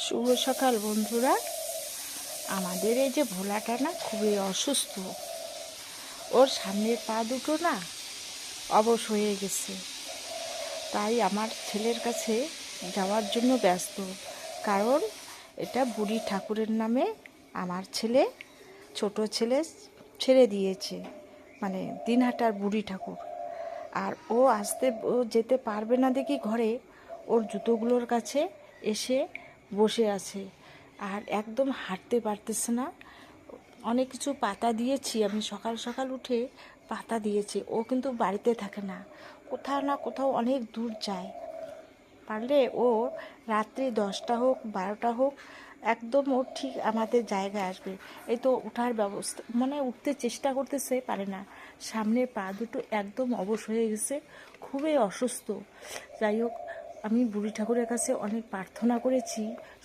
শুভ সকাল বন্ধুরা। আমাদের এই যে ভোলাটা না খুবই অসুস্থ। ওর সামনের পা দুটো না অবশ হয়ে গেছে। তাই আমার ছেলের কাছে যাওয়ার জন্য ব্যস্ত, কারণ এটা বুড়ি ঠাকুরের নামে আমার ছেলে, ছোট ছেলে ছেড়ে দিয়েছে, মানে দিনহাটার বুড়ি ঠাকুর। আর ও যেতে পারবে না দেখি ঘরে ওর জুতোগুলোর কাছে এসে বসে আছে, আর একদম হাঁটতে পারতেছে না। অনেক কিছু পাতা দিয়েছি আমি, সকাল সকাল উঠে পাতা দিয়েছি। ও কিন্তু বাড়িতে থাকে না, কোথাও না কোথাও অনেক দূর যায়। পারলে ও রাত্রি 10টা হোক 12টা হোক, একদম ও ঠিক আমাদের জায়গায় আসবে। এই তো উঠার ব্যবস্থা, মানে উঠতে চেষ্টা করতেছে, পারে না। সামনে পা দুটো একদম অবশ হয়ে গেছে, খুবই অসুস্থ। যাই হোক, আমি বুড়ি ঠাকুরের কাছে অনেক প্রার্থনা করেছি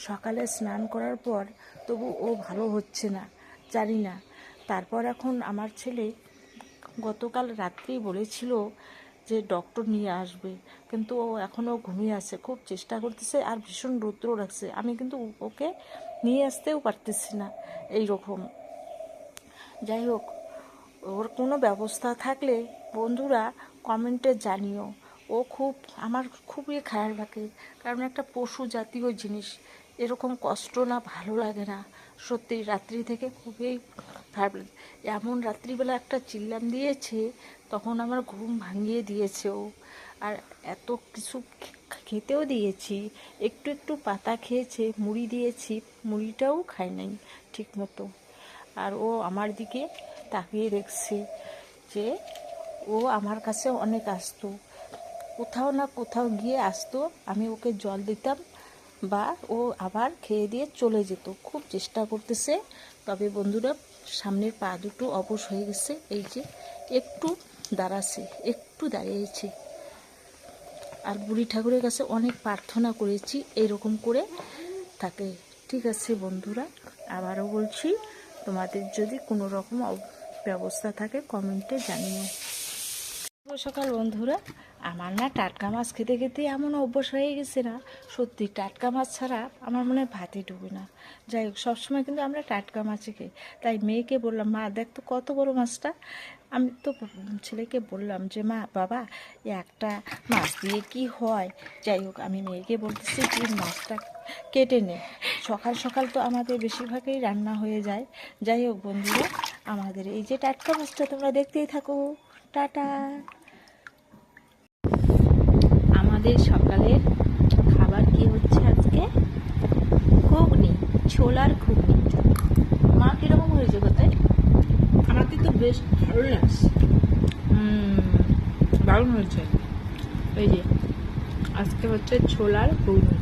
সকালে স্নান করার পর, তবু ও ভালো হচ্ছে না, জানি না। তারপর এখন আমার ছেলে গতকাল রাত্রেই বলেছিল যে ডক্টর নিয়ে আসবে, কিন্তু ও এখনও ঘুমিয়ে আছে, খুব চেষ্টা করতেছে, আর ভীষণ রৌদ্র লাগছে। আমি কিন্তু ওকে নিয়ে আসতেও পারতেছি না এই রকম। যাই হোক, ওর কোনো ব্যবস্থা থাকলে বন্ধুরা কমেন্টে জানিও। ও আমার খুবই খারাপ লাগে, কারণ একটা পশু জাতীয় জিনিস, এরকম কষ্ট না ভালো লাগে না। সত্যি রাত্রি থেকে খুবই খারাপ লাগে। এমন রাত্রিবেলা একটা চিল্লাম দিয়েছে, তখন আমার ঘুম ভাঙিয়ে দিয়েছে ও। আর এত কিছু খেতেও দিয়েছি, একটু একটু পাতা খেয়েছে, মুড়ি দিয়েছি, মুড়িটাও খায় নাই ঠিক মতো। আর ও আমার দিকে তাকিয়ে দেখছে যে ও আমার কাছে অনেক আসতো, কোথাও না কোথাও গিয়ে আসতো, আমি ওকে জল দিতাম বা ও আবার খেয়ে দিয়ে চলে যেত। খুব চেষ্টা করতেছে, তবে বন্ধুরা সামনের পা দুটো অবশ হয়ে গেছে। এই যে একটু দাঁড়াচ্ছে, একটু দাঁড়িয়েছে। আর বুড়ি ঠাকুরের কাছে অনেক প্রার্থনা করেছি এরকম করে থাকে। ঠিক আছে বন্ধুরা, আবারও বলছি, তোমাদের যদি কোনো রকম ব্যবস্থা থাকে কমেন্টে জানিও। শুভ সকাল বন্ধুরা। আমার না টাটকা মাছ খেতে খেতে এমন অভ্যাস হয়ে গেছে না, সত্যি টাটকা মাছ ছাড়া আমার মনে হয় ভাতে ঢুকে না। যাই হোক, সবসময় কিন্তু আমরা টাটকা মাছই খাই। তাই মেয়েকে বললাম, মা দেখ তো কত বড় মাছটা। আমি তো ছেলেকে বললাম যে মা বাবা একটা মাছ দিয়ে কি হয়। যাই হোক, আমি মেয়েকে বলতেছি কি মাছটা কেটে নে। সকাল সকাল তো আমাদের বেশিরভাগই রান্না হয়ে যায়। যাই হোক বন্ধুরা, আমাদের এই যে টাটকা মাছটা তোমরা দেখতেই থাকো। টাটা। আমাদের সকালের খাবার কি হচ্ছে আজকে? ঘুগনি, ছোলার ঘুগনি। মা কিরকম হয়েছে কোথায়? আমাকে তো বেশ ভালো লাগছে, দারুণ হয়েছে। এই যে আজকে হচ্ছে ছোলার ঘুগনি।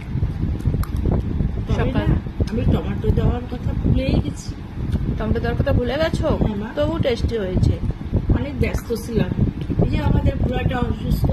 তবে সকাল না, আমি টমেটো দেওয়ার কথা ভুলেই গেছি। টমেটো দেওয়ার কথা ভুলে গেছো? হ্যাঁ মা, তবু টেস্টি হয়েছে। অনেক ব্যস্ত ছিলাম। এই যে আমাদের পুরাটা অসুস্থ,